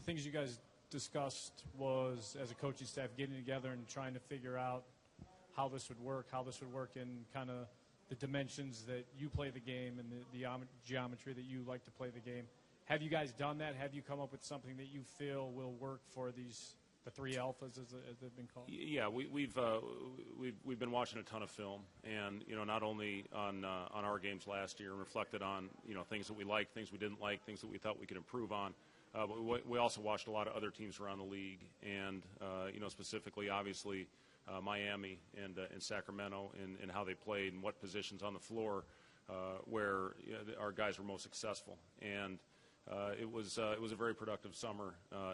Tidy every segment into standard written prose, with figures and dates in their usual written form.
things you guys discussed was, as a coaching staff, getting together and trying to figure out how this would work in kind of the dimensions that you play the game and the geometry that you like to play the game. Have you guys done that? Have you come up with something that you feel will work for the three alphas, as they've been called? Yeah, we've been watching a ton of film, and not only on our games last year, and reflected on things that we liked, things we didn't like, things that we thought we could improve on. But we also watched a lot of other teams around the league, and specifically, obviously, Miami and Sacramento, and how they played and what positions on the floor where our guys were most successful. And it was a very productive summer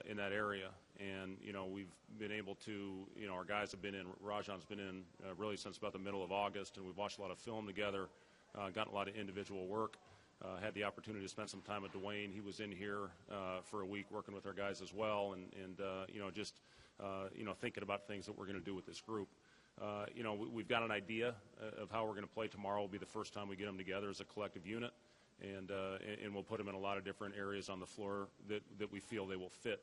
in that area, and we've been able to our guys have been in. Rajan's been in really since about the middle of August, and we've watched a lot of film together, gotten a lot of individual work. Had the opportunity to spend some time with Dwayne. He was in here for a week working with our guys as well, and just thinking about things that we're going to do with this group. We've got an idea of how we're going to play tomorrow. Will be the first time we get them together as a collective unit, and we'll put them in a lot of different areas on the floor that we feel they will fit.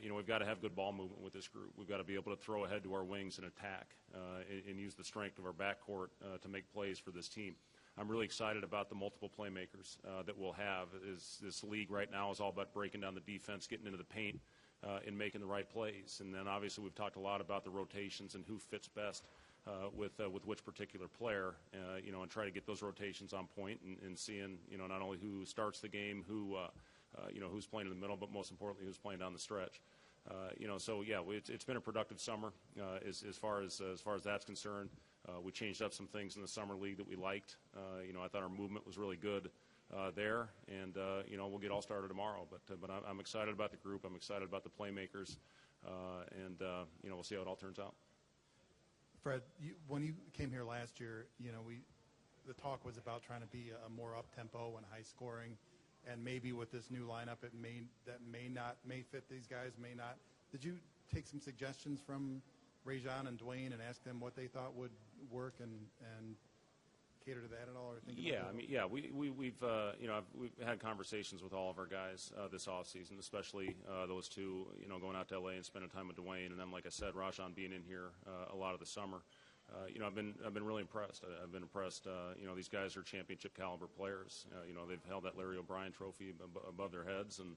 We've got to have good ball movement with this group. We've got to be able to throw ahead to our wings and attack, and use the strength of our backcourt to make plays for this team. I'm really excited about the multiple playmakers that we'll have. This league right now is all about breaking down the defense, getting into the paint, and making the right plays. And then obviously we've talked a lot about the rotations and who fits best with which particular player, and try to get those rotations on point and seeing, not only who starts the game, who's playing in the middle, but most importantly, who's playing down the stretch. So yeah, it's been a productive summer as far as that's concerned. We changed up some things in the summer league that we liked. I thought our movement was really good there, and we'll get all started tomorrow. But I'm excited about the group. I'm excited about the playmakers, and we'll see how it all turns out. Fred, when you came here last year, the talk was about trying to be a more up tempo and high scoring, and maybe with this new lineup, may fit these guys, may not. Did you take some suggestions from Rajan and Dwayne and ask them what they thought would work and cater to that at all? Or think about we've had conversations with all of our guys this offseason, especially those two, going out to LA and spending time with Dwayne, and then, like I said, Rajan being in here a lot of the summer. I've been really impressed. I've been impressed. These guys are championship caliber players. They've held that Larry O'Brien trophy above their heads, and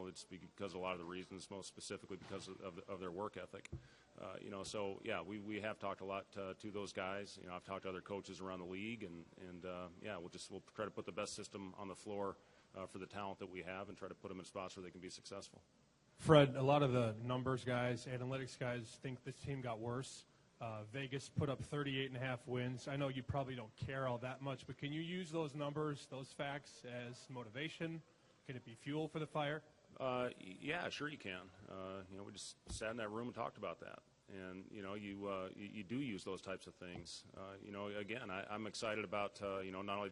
it's because of a lot of the reasons, most specifically because of their work ethic. So yeah, we have talked a lot to those guys. I've talked to other coaches around the league, and we'll try to put the best system on the floor for the talent that we have, and try to put them in spots where they can be successful. Fred, a lot of the numbers guys, analytics guys, think this team got worse. Vegas put up 38.5 wins. I know you probably don't care all that much, but can you use those numbers, those facts, as motivation? Can it be fuel for the fire? Yeah, sure you can. We just sat in that room and talked about that. And, you do use those types of things. Again, I'm excited about, not only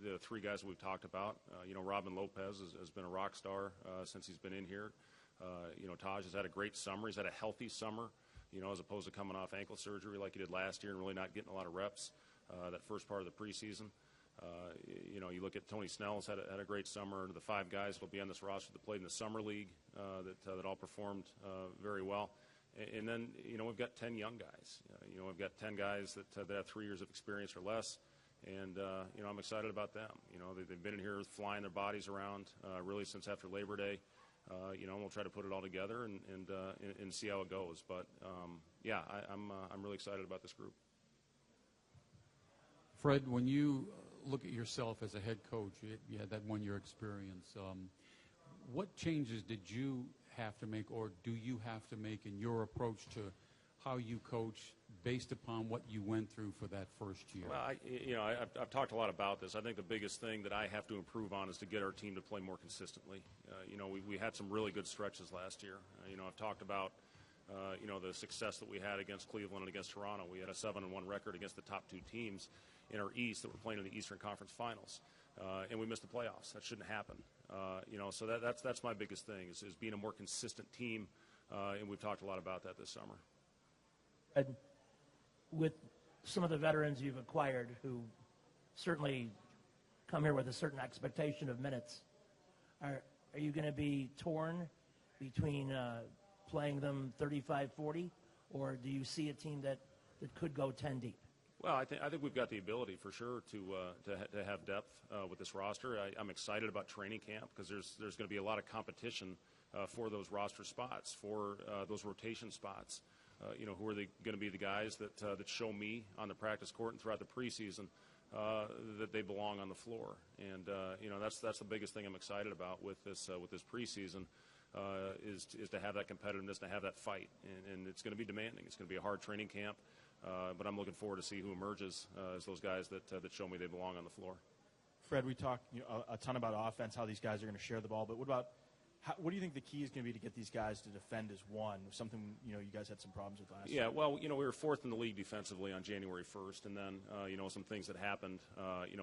the three guys that we've talked about. Robin Lopez has been a rock star since he's been in here. Taj has had a great summer. He's had a healthy summer, as opposed to coming off ankle surgery like he did last year and really not getting a lot of reps that first part of the preseason. You look at Tony Snell's had a great summer. The five guys will be on this roster that played in the summer league that all performed very well. And then, we've got 10 young guys. We've got 10 guys that have 3 years of experience or less. And, I'm excited about them. They've been in here flying their bodies around really since after Labor Day. We'll try to put it all together and see how it goes. But, I'm really excited about this group. Fred, when you look at yourself as a head coach, you had that one-year experience. What changes did you have to make, or do you have to make in your approach to how you coach based upon what you went through for that first year? Well, I've talked a lot about this. I think the biggest thing that I have to improve on is to get our team to play more consistently. We had some really good stretches last year. I've talked about the success that we had against Cleveland and against Toronto. We had a 7-1 record against the top two teams in our East that were playing in the Eastern Conference Finals, and we missed the playoffs. That shouldn't happen. So that's my biggest thing is being a more consistent team, and we've talked a lot about that this summer. With some of the veterans you've acquired who certainly come here with a certain expectation of minutes, are you going to be torn between playing them 35-40, or do you see a team that could go 10 deep? Well, I think we've got the ability for sure to have depth with this roster. I'm excited about training camp because there's going to be a lot of competition for those roster spots, for those rotation spots. Who are going to be the guys that show me on the practice court and throughout the preseason that they belong on the floor, and that's the biggest thing I'm excited about with this preseason is to have that competitiveness, to have that fight, and it's going to be demanding. It's going to be a hard training camp, but I'm looking forward to see who emerges as those guys that show me they belong on the floor. Fred, we talked a ton about offense, how these guys are going to share the ball, but what do you think the key is going to be to get these guys to defend as one? Something you guys had some problems with last year. Yeah, well, we were fourth in the league defensively on January 1st, and then some things that happened.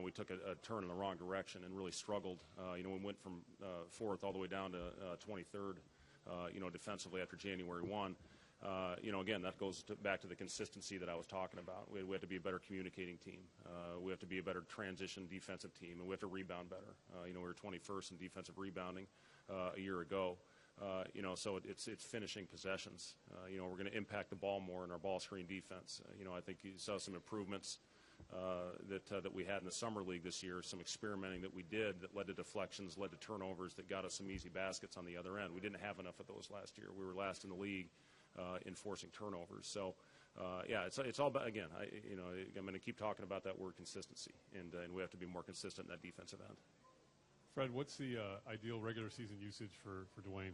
We took a turn in the wrong direction and really struggled. We went from fourth all the way down to 23rd. Defensively after January 1. Again, that goes back to the consistency that I was talking about. We have to be a better communicating team. We have to be a better transition defensive team, and we have to rebound better. We were 21st in defensive rebounding a year ago. So it's finishing possessions. We're going to impact the ball more in our ball screen defense. I think you saw some improvements that we had in the summer league this year, some experimenting that we did that led to deflections, led to turnovers that got us some easy baskets on the other end. We didn't have enough of those last year. We were last in the league in forcing turnovers. So, it's all about, again, I'm going to keep talking about that word consistency, and we have to be more consistent in that defensive end. Fred, what's the ideal regular season usage for Dwayne?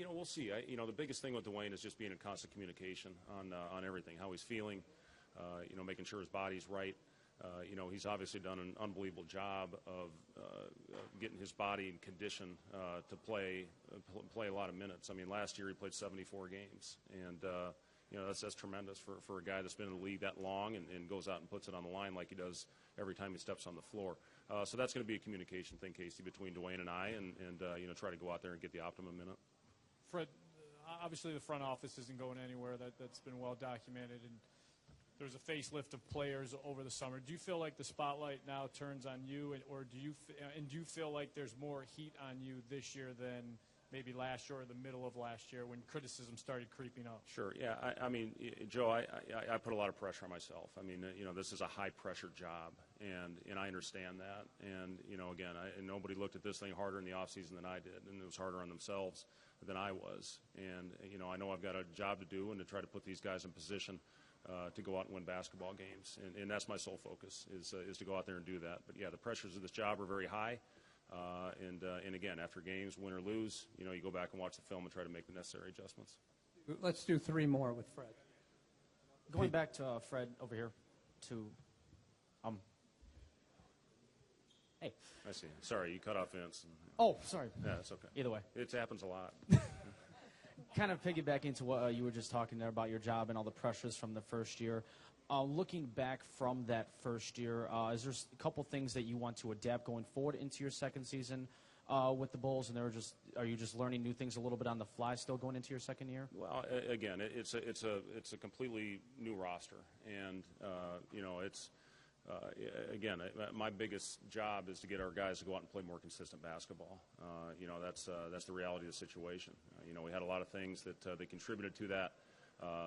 We'll see. The biggest thing with Dwayne is just being in constant communication on everything, how he's feeling, making sure his body's right. He's obviously done an unbelievable job of getting his body in condition to play a lot of minutes. I mean, last year he played 74 games, and that's tremendous for a guy that's been in the league that long and goes out and puts it on the line like he does every time he steps on the floor. So that's going to be a communication thing, Casey, between Dwayne and I, and try to go out there and get the optimum minute. Fred, obviously the front office isn't going anywhere. That's been well documented, and there's a facelift of players over the summer. Do you feel like the spotlight now turns on you, or do you feel like there's more heat on you this year than maybe last year or the middle of last year when criticism started creeping up? Sure. Yeah. I mean, Joe, I put a lot of pressure on myself. I mean, this is a high pressure job, and I understand that. And again, nobody looked at this thing harder in the offseason than I did, and it was harder on themselves than I was. And I know I've got a job to do and to try to put these guys in position to go out and win basketball games, and that's my sole focus is to go out there and do that. But yeah, the pressures of this job are very high, and again, after games, win or lose, you go back and watch the film and try to make the necessary adjustments. Let's do three more with Fred. Going back to Fred over here, hey. I see. Sorry, you cut off Vince. Oh, sorry. Yeah, it's okay. Either way. It happens a lot. Kind of piggyback into what you were just talking there about your job and all the pressures from the first year. Looking back from that first year, is there a couple things that you want to adapt going forward into your second season with the Bulls, and are you just learning new things a little bit on the fly still going into your second year? Well, again, it's a completely new roster, and it's. Again, my biggest job is to get our guys to go out and play more consistent basketball. That's the reality of the situation. We had a lot of things that they contributed to that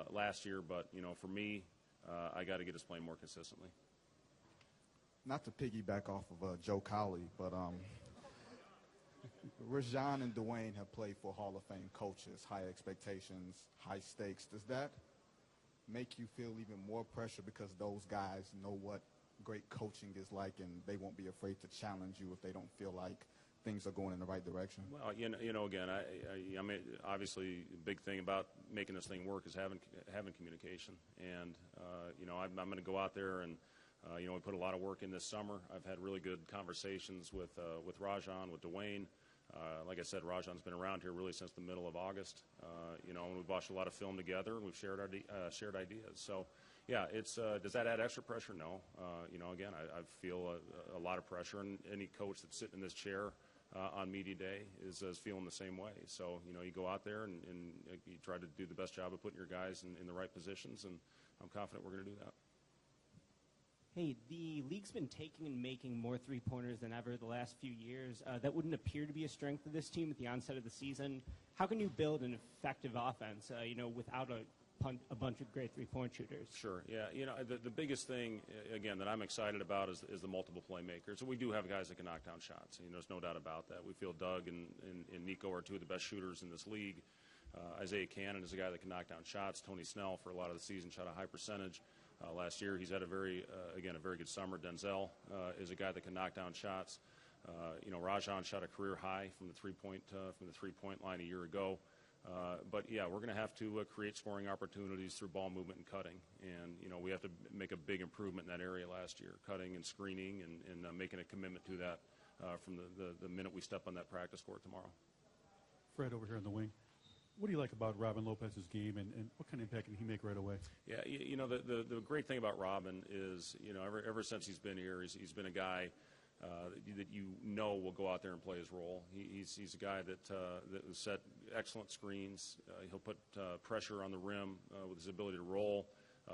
last year, but for me, I got to get us playing more consistently. Not to piggyback off of Joe Cowley, but Rajon and Dwayne have played for Hall of Fame coaches, high expectations, high stakes. Does that make you feel even more pressure because those guys know what great coaching is like, and they won't be afraid to challenge you if they don't feel like things are going in the right direction? Well, again, I mean, obviously, the big thing about making this thing work is having communication, and I'm going to go out there and we put a lot of work in this summer. I've had really good conversations with Rajon, with Dwayne. Like I said, Rajon's been around here really since the middle of August. And we've watched a lot of film together, and we've shared ideas. So. Yeah, does that add extra pressure? No. Again, I feel a lot of pressure, and any coach that's sitting in this chair on media day is feeling the same way. So, you go out there and you try to do the best job of putting your guys in the right positions, and I'm confident we're going to do that. Hey, the league's been taking and making more three-pointers than ever the last few years. That wouldn't appear to be a strength of this team at the onset of the season. How can you build an effective offense, without a bunch of great three-point shooters? Sure. Yeah. The biggest thing, again, that I'm excited about is the multiple playmakers. We do have guys that can knock down shots. There's no doubt about that. We feel Doug and Nico are two of the best shooters in this league. Isaiah Cannon is a guy that can knock down shots. Tony Snell, for a lot of the season, shot a high percentage. Last year, he's had a very good summer. Denzel is a guy that can knock down shots. Rajon shot a career high from the three-point line a year ago. But yeah, we're going to have to create scoring opportunities through ball movement and cutting. And we have to make a big improvement in that area last year, cutting and screening, and making a commitment to that from the minute we step on that practice court tomorrow. Fred, over here on the wing. What do you like about Robin Lopez's game, and what kind of impact can he make right away? Yeah, the great thing about Robin is, ever since he's been here, he's been a guy that will go out there and play his role. He's a guy that will set excellent screens. He'll put pressure on the rim with his ability to roll.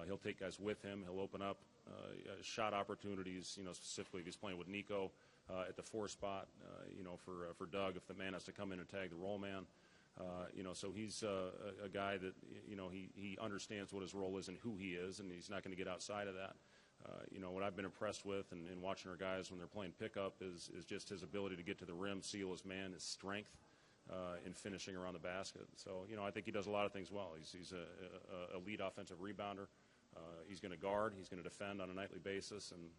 He'll take guys with him. He'll open up shot opportunities, specifically if he's playing with Nico at the 4 spot, for Doug if the man has to come in and tag the roll man. So he's a guy that, he understands what his role is and who he is, and he's not going to get outside of that. What I've been impressed with and watching our guys when they're playing pickup is just his ability to get to the rim, seal his man, his strength in finishing around the basket. So, I think he does a lot of things well. He's a elite offensive rebounder. He's going to guard. He's going to defend on a nightly basis. And,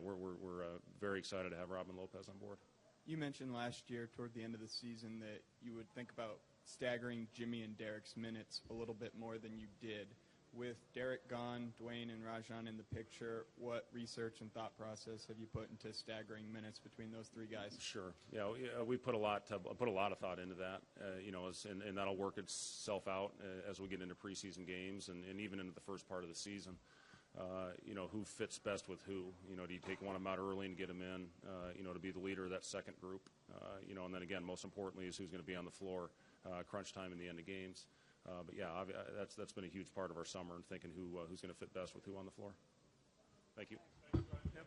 we're very excited to have Robin Lopez on board. You mentioned last year toward the end of the season that you would think about staggering Jimmy and Derek's minutes a little bit more than you did. With Derek gone, Dwayne and Rajon in the picture, what research and thought process have you put into staggering minutes between those three guys? Sure. Yeah, we put a lot of thought into that, and that'll work itself out as we get into preseason games and even into the first part of the season. Who fits best with who? Do you take one of them out early and get them in, to be the leader of that second group? And then again, most importantly, is who's going to be on the floor crunch time in the end of games. But yeah, that's been a huge part of our summer and thinking who's going to fit best with who on the floor. Thank you. Yep.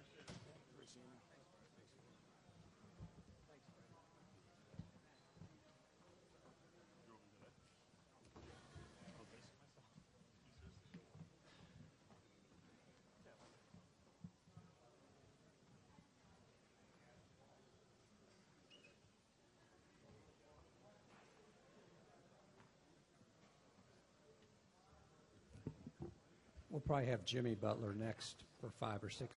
We'll probably have Jimmy Butler next for 5 or 6